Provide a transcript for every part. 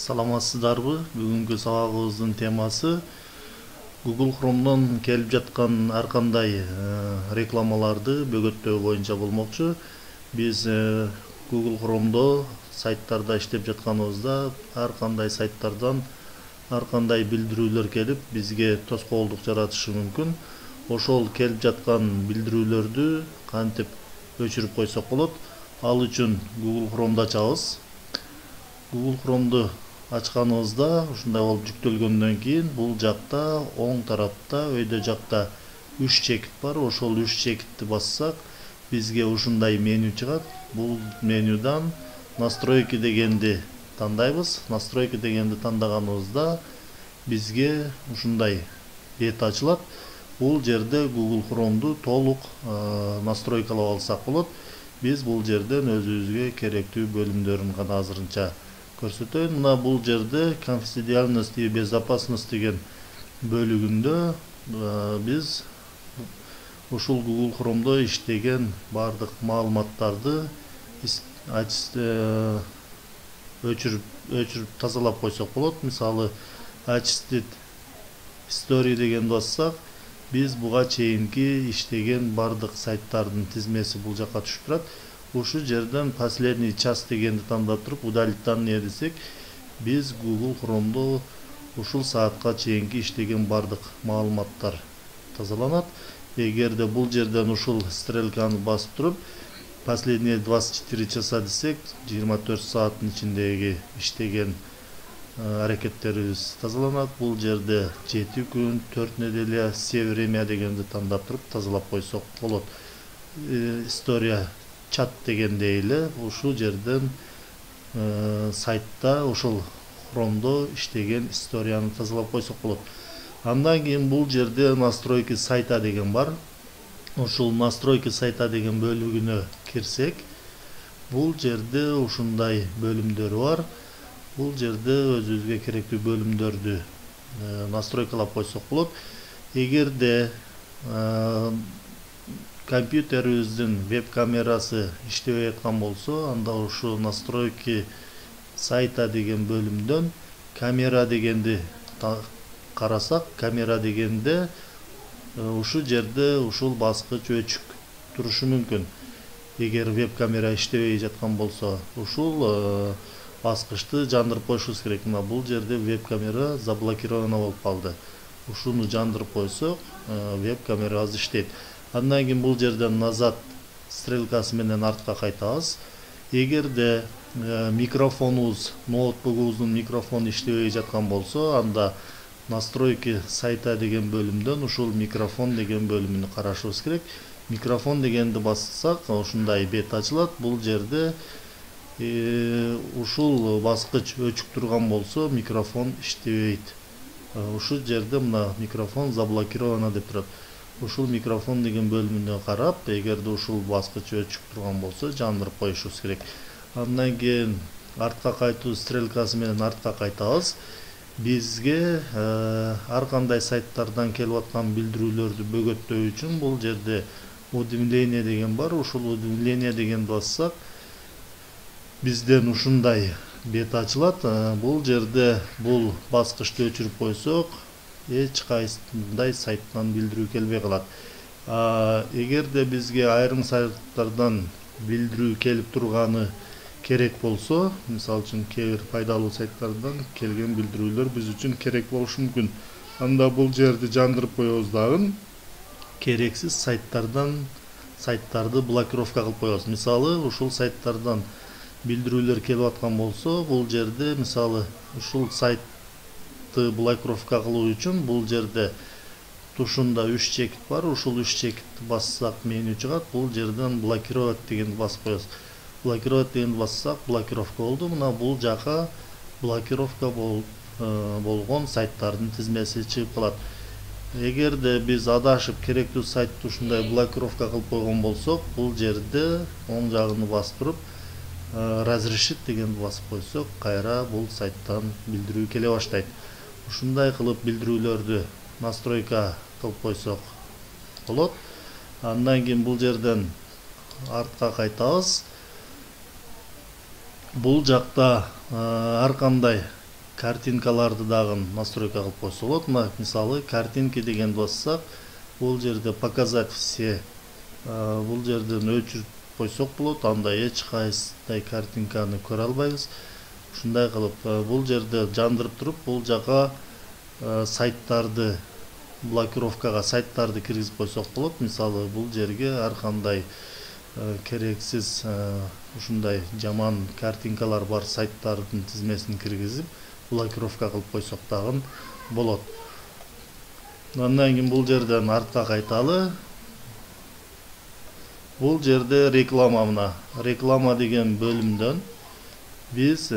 Саламатсыздарбы? Бүгүнкү сабагыбыздын темасы Google Chrome'дон келип жаткан ар кандай рекламаларды бөгөттөө боюнча болмокчу. Биз Google Chrome'до сайттарда иштеп жатканыбызда ар кандай сайттардан ар кандай билдирүүлөр келип, бизге тоскоолдук жаратышы мүмкүн. Ошол келип жаткан билдирүүлөрдү кантип өчүрүп койсок болот? Ал үчүн Google Chrome'ду ачабыз. Google Chrome'ду ачканыбызда ушундай болуп жүктөлгөндөн кийин бул жакта оң тарапта өйдө жакта 3 чекит бар. Ошол 3 чекитти бассак, бизге ушундай меню чыгат. Бул менюдан настройки дегенди тандайбыз. Настройки дегенди тандаганыбызда бизге ушундай бет ачылат. Бул жерде Google Chrome'ду толук настройкалап алсак болот. Биз бул жерден өзүбүзгө керектүү бөлүмдөрүн гана азырынча көрсөтөйүн. Мына бул жерде конфиденциальность и безопасность деген бөлүгүндө биз ушул Google Chrome'до иштеген бардык маалыматтарды өчүрүп тазалап койсок болот. Мисалы, Hosted History деген бассак, биз буга чейинки иштеген бардык сайттардын тизмеси бул жака түшүп турат. Ушу жерден последний час дегенди тандап туруп, удалить данные десек, биз Google Chrome'до ушул саатка чейинки иштеген бардык маалыматтар тазаланат. Эгерде бул жерден ушул стрелканы басып туруп, последние 24 часа десек, 24 сааттын ичиндеги иштеген аракеттерибиз тазаланат. Бул жерде 7 күн, 4 неделя, все время дегенди тандап туруп тазалап койсок болот. История чат дегенде эле ушул жерден сайтта ушул Chrome'до иштеген историяны тазалап койсок болот. Андан кийин бул жерде настройки сайта деген бар. Ушул настройки сайта деген бөлүгүнө кирсек, бул жерде ушундай бөлүмдөр бар. Бул жерде өзүбүзгө керектүү бөлүмдөрдү настройкалап койсок болот. Эгерде компьютерибиздин веб камерасы иштебей аткан болсо, анда ушу настройки сайта деген бөлүмдөн камера дегенди карасак, камера дегенде ушул жерде ушул баскыч өчүк турушу мүмкүн. Эгер веб камера иштебей жаткан болсо, ушул баскычты жандырып коюшубуз керек. Мына бул жерде веб камера заблокировано болуп калды. Ушуну жандырып койсок, веб камерабыз иштейт. Андан кийин бул жерден назад стрелкасы менен артка кайтабыз. Эгерде микрофонубуз, ноутбугубуздун микрофону иштебей жаткан болсо, анда настройки сайта деген бөлүмдөн ушул микрофон деген бөлүмүнү карашыбыз керек. Микрофон дегенди бассак, ушундай бет ачылат. Бул жерде ушул баскыч өчүк турган болсо, микрофон иштебейт. Ушул жерде мына микрофон заблокировано деп турат. Ушул микрофон деген бөлүмүнө карап, эгерде ушул баскыч өчүк турган болсо, жандырып коюшубуз керек. Андан кийин артка кайтуу стрелкасы менен артка кайтабыз. Бизге ар кандай сайттардан келип аткан билдирүүлөрдү бөгөттөө үчүн бул жерде уведомление деген бар. Ушул уведомление деген бассак, бизден ушундай бет ачылат. Бул жерде бул баскычты өчүрүп койсок, эч кайсындай сайттан билдирүү келбей калат. Эгерде бизге айрым сайттардан билдирүү келип турганы керек болсо, мисалы үчүн кээ бир пайдалуу сайттардан келген билдирүүлөр биз үчүн керек болушу мүмкүн. Анда бул жерди жандырып коебуз дагы, керексиз сайттарды блокировка кылып коебуз. Мисалы, ушул сайттардан билдирүүлөр келип аткан болсо, бул жерде мисалы ушул сайтты блокировка кылуу үчүн бул жерде тушунда 3 чекит бар. Ушул 3 чекитти бассак меню чыгат. Бул жерден блокировать дегенди басып коебуз. Блокировать дегенди бассак, блокировка болду. Мына бул жака блокировка болгон сайттардын тизмеси чыгып калат. Эгерде биз адашып керектүү сайтты ушундай блокировка кылып койгон болсок, бул жерде оң жагын басып туруп, разрешить дегенди басып койсок, кайра бул сайттан билдирүү келе баштайт. Ушундай кылып билдирүүлөрдү настройка кылып койсок болот. Андан кийин бул жерден артка кайтабыз. Бул жакта ар кандай картинкаларды дагы настройка кылып койсо болот. Мына мисалы картинки деген бассак, бул жерде показать все, бул жерден өчүрүп койсок болот. Анда эч кайсыдай картинканы көрө албайбыз. Ушундай кылып бул жерде жандырып туруп, бул жака сайттарды блокировкага сайттарды киргизип койсок болот. Мисалы бул жерге ар кандай керексиз ушундай жаман картинкалар бар сайттардын тизмесин киргизип блокировка кылып койсок дагы болот. Андан кийин бул жерден артка кайталы. Бул жерде реклама, мына реклама деген бөлүмдөн biz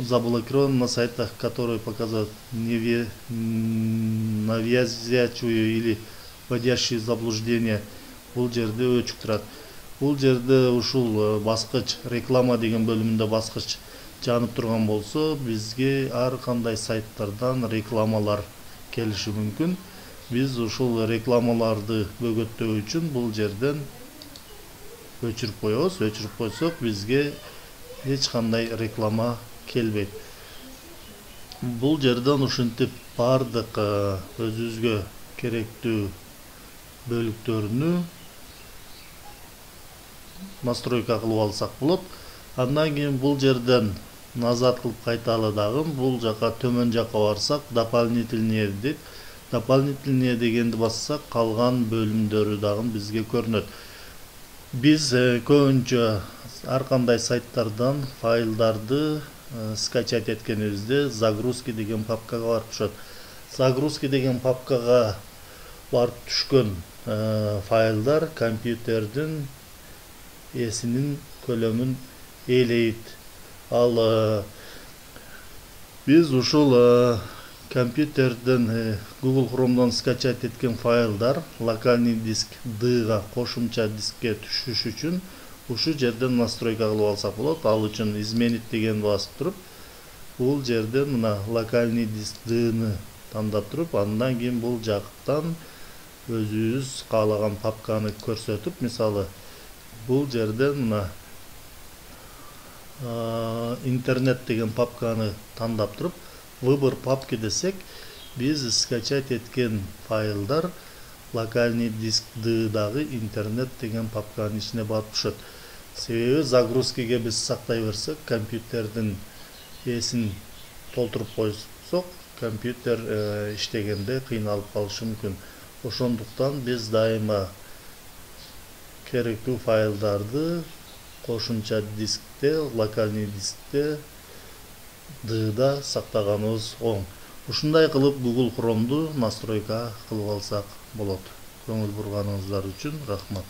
заблокирован на сайтах, которые показывают навязчивую или вводящие заблуждение. Бул жерде өчүк турат. Бул жерде ушул баскыч реклама деген бөлүмүндө баскыч жанып турган болсо, бизге ар кандай сайттардан рекламалар келиши мүмкүн. Биз ушул рекламаларды бөгөттөө үчүн бул жерден өчүрүп коебуз. Өчүрүп койсок, бизге эч кандай реклама келбейт. Бул жерден ушинтип бардык өзүбүзгө керектүү бөлүктөрүнү настройка кылып алсак болот. Андан кийин бул жерден назад кылып кайталы дагы. Бул жака төмөн жака барсак, дополнительные дейт. Дополнительные дегенди бассак, калган бөлүмдөрү дагы бизге көрүнөт. Биз көбүнчө ар кандай сайттардан файлдарды скачать эткенибизде загрузки деген папкага барып түшөт. Загрузки деген папкага барып түшкөн файлдар компьютердин эсинин көлөмүн ээлейт. Ал биз ушул компьютерден Google Chrome'дан скачать эткен файлдар локальный диск D-га кошумча дискке түшүш үчүн ушу жерден настройка кылып алсак болот. Ал үчүн изменить деген басып туруп, бул жерден мына локальный диск D-ны тандап туруп, андан кийин бул жактан өзүбүз каалаган папканы көрсөтүп, мисалы бул жерден мына интернет деген папканы тандап туруп, выбор папки десек, биз скачать эткен файлдар локальный диск D-дагы интернет деген папканын ичине барып түшөт. Себеби загрузкиге биз сактай берсек, компьютердин эсин толтуруп койсок, компьютер иштегенде кыйналып калышы мүмкүн. Ошондуктан биз дайыма керектүү файлдарды кошумча дискте, локальный дискте D-да сактаганыбыз оң. Ушундай кылып Google Chrome'ду настройка кылып алсак болот. Көңүл бурганыңыздар үчүн рахмат.